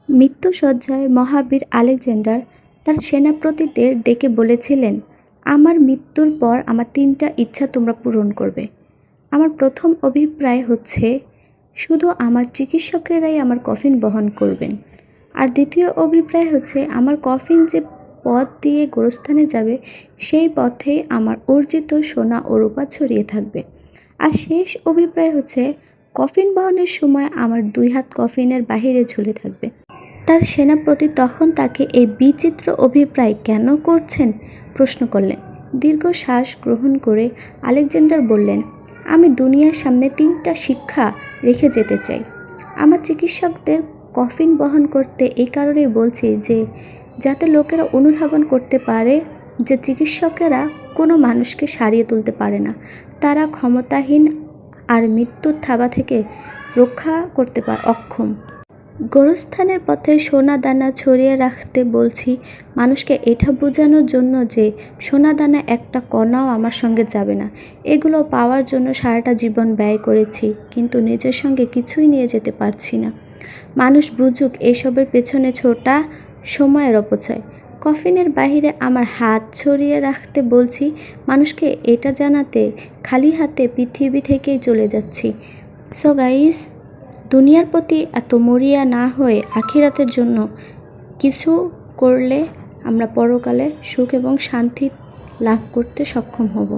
মৃত্যুশয্যায় মহাবীর Alexander তার সেনাপতিদের ডেকে বলেছিলেন, আমার মৃত্যুর পর আমার 3টা ইচ্ছা তোমরা পূরণ করবে। আমার প্রথম অভিপ্রায় হচ্ছে শুধু আমার চিকিৎসকেরাই আমার কফিন বহন করবেন, আর দ্বিতীয় অভিপ্রায় হচ্ছে আমার কফিন যে পথ দিয়ে গোরস্থানে যাবে সেই পথেই আমার অর্জিত সোনা ও রূপা ছড়িয়ে থাকবে। আর শেষ অভিপ্রায় হচ্ছে কফিন বহনের সময় আমার 2 হাত কফিনের বাহিরে ঝুলে থাকবে। তার সেনাপতি তখন তাকে এই বিচিত্র অভিপ্রায় কেন করছেন প্রশ্ন করলেন। দীর্ঘ শ্বাস গ্রহণ করে আলেকজান্ডার বললেন, আমি দুনিয়ার সামনে 3টা শিক্ষা রেখে যেতে চাই। আমার চিকিৎসকদের কফিন বহন করতে এই কারণেই বলছি যে যাতে লোকেরা অনুধাবন করতে পারে যে চিকিৎসকেরা কোনো মানুষকে সারিয়ে তুলতে পারে না, তারা ক্ষমতাহীন আর মৃত্যুর থাবা থেকে রক্ষা করতে অক্ষম। গোরস্থানের পথে সোনা দানা ছড়িয়ে রাখতে বলছি মানুষকে এটা বোঝানোর জন্য যে সোনা দানা একটা কণাও আমার সঙ্গে যাবে না। এগুলো পাওয়ার জন্য সারাটা জীবন ব্যয় করেছি, কিন্তু নিজের সঙ্গে কিছুই নিয়ে যেতে পারছি না। মানুষ বুঝুক এসবের পেছনে ছোটা সময়ের অপচয়। কফিনের বাহিরে আমার হাত ছড়িয়ে রাখতে বলছি মানুষকে এটা জানাতে খালি হাতে পৃথিবী থেকেই চলে যাচ্ছি। সো গাইস, দুনিয়ার প্রতি এত মরিয়া না হয়ে আখিরাতের জন্য কিছু করলে আমরা পরকালে সুখ এবং শান্তি লাভ করতে সক্ষম হব।